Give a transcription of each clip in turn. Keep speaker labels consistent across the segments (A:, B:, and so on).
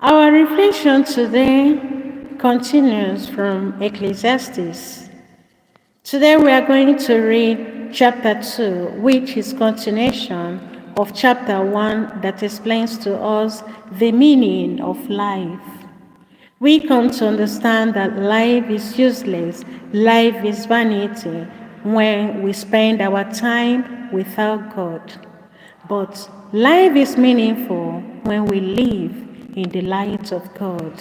A: Our reflection today continues from Ecclesiastes. Today we are going to read chapter 2, which is continuation of chapter 1 that explains to us the meaning of life. We come to understand that life is useless, life is vanity when we spend our time without God. But life is meaningful when we live in the light of God,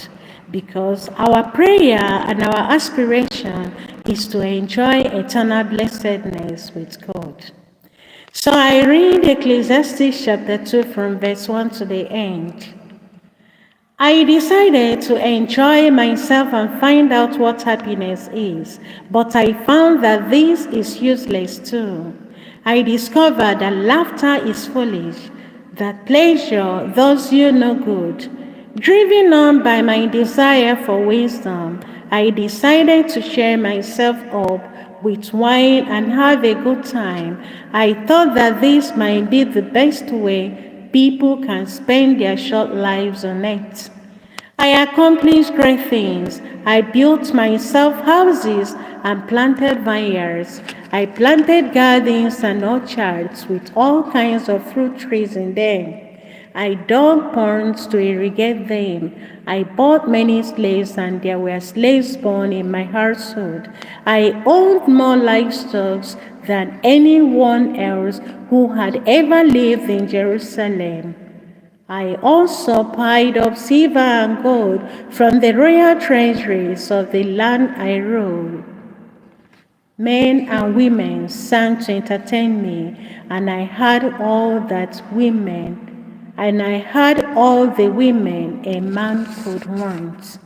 A: because our prayer and our aspiration is to enjoy eternal blessedness with God. So I read Ecclesiastes chapter 2 from verse 1 to the end. I decided to enjoy myself and find out what happiness is, but I found that this is useless too. I discovered that laughter is foolish, that pleasure does you no good. Driven on by my desire for wisdom, I decided to cheer myself up with wine and have a good time. I thought that this might be the best way people can spend their short lives on earth. I accomplished great things. I built myself houses and planted vineyards. I planted gardens and orchards with all kinds of fruit trees in them. I dug ponds to irrigate them. I bought many slaves, and there were slaves born in my household. I owned more livestock than anyone else who had ever lived in Jerusalem. I also piled up silver and gold from the royal treasuries of the land I ruled. Men and women sang to entertain me, and I had all the women a man could want.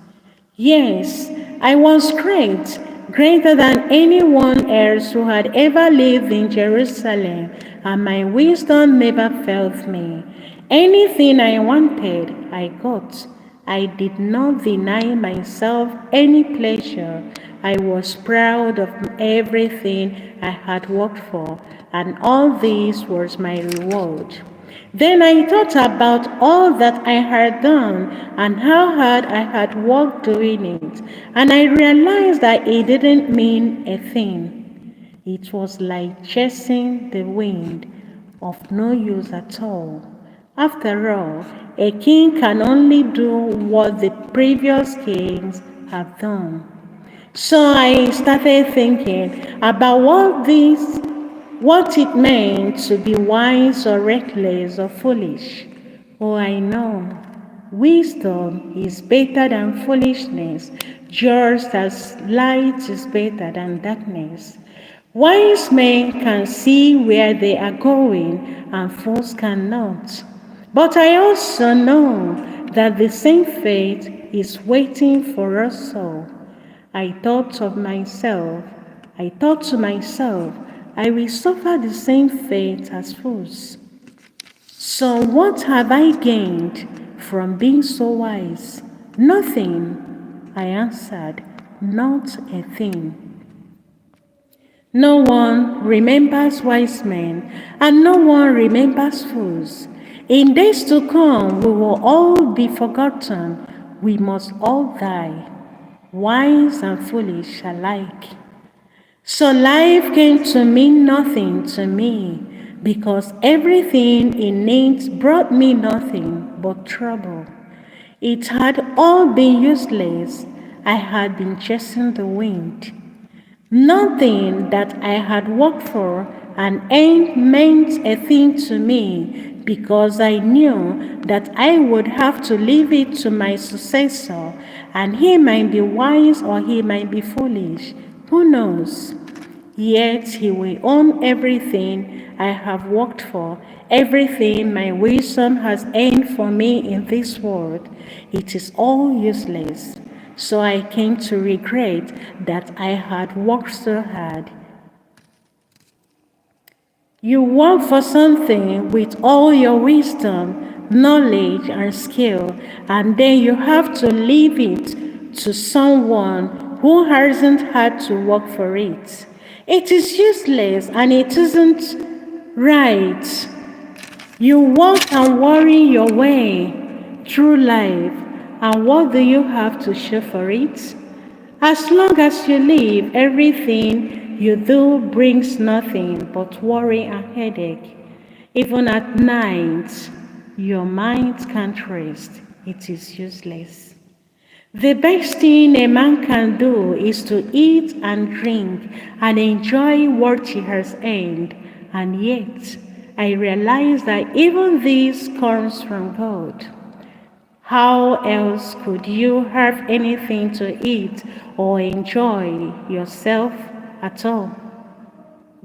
A: Yes, I was great, greater than anyone else who had ever lived in Jerusalem, and my wisdom never failed me. Anything I wanted, I got. I did not deny myself any pleasure. I was proud of everything I had worked for, and all this was my reward. Then I thought about all that I had done and how hard I had worked doing it, and I realized that it didn't mean a thing. It was like chasing the wind, of no use at all. After all, a king can only do what the previous kings have done. So I started thinking about what it meant to be wise or reckless or foolish. Oh, I know. Wisdom is better than foolishness, just as light is better than darkness. Wise men can see where they are going, and fools cannot. But I also know that the same fate is waiting for us all. I thought to myself, I will suffer the same fate as fools. So what have I gained from being so wise? Nothing, I answered, not a thing. No one remembers wise men, and no one remembers fools. In days to come, we will all be forgotten. We must all die, wise and foolish alike. So life came to mean nothing to me, because everything in it brought me nothing but trouble. It had all been useless. I had been chasing the wind. Nothing that I had worked for and earned meant a thing to me, because I knew that I would have to leave it to my successor, and he might be wise or he might be foolish. Who knows? Yet he will own everything I have worked for, everything my wisdom has earned for me in this world. It is all useless. So I came to regret that I had worked so hard. You work for something with all your wisdom, knowledge, and skill, and then you have to leave it to someone who hasn't had to work for it. It is useless and it isn't right. You work and worry your way through life, And what do you have to show for it? As long as you live, everything you do brings nothing but worry and headache. Even at night, your mind can't rest. It is useless. The best thing a man can do is to eat and drink and enjoy what he has earned. And yet, I realize that even this comes from God. How else could you have anything to eat or enjoy yourself at all?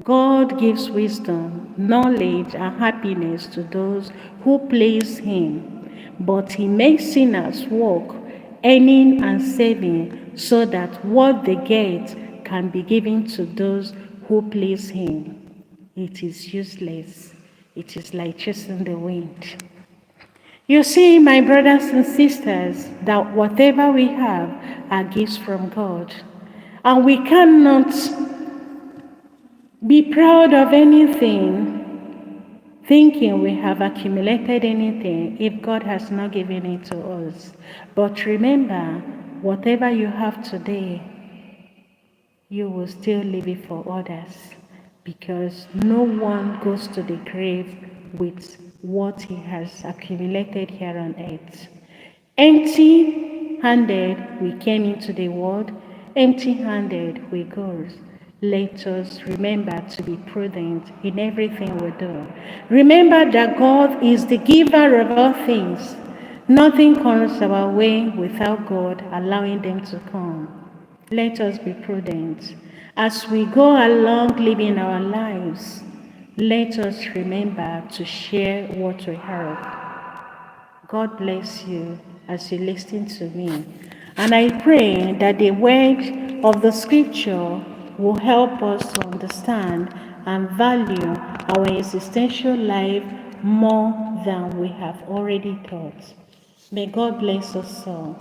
A: God gives wisdom, knowledge, and happiness to those who please Him, but He makes sinners work, earning and saving, so that what they get can be given to those who please Him. It is useless. It is like chasing the wind. You see, my brothers and sisters, that whatever we have are gifts from God, and we cannot be proud of anything, thinking we have accumulated anything if God has not given it to us. But remember, whatever you have today, you will still leave it for others, because no one goes to the grave with what he has accumulated here on earth. Empty-handed we came into the world, empty-handed we go. Let us remember to be prudent in everything we do. Remember that God is the giver of all things. Nothing comes our way without God allowing them to come. Let us be prudent. As we go along living our lives, let us remember to share what we have. God bless you as you listen to me. And I pray that the word of the scripture will help us to understand and value our existential life more than we have already thought. May God bless us all.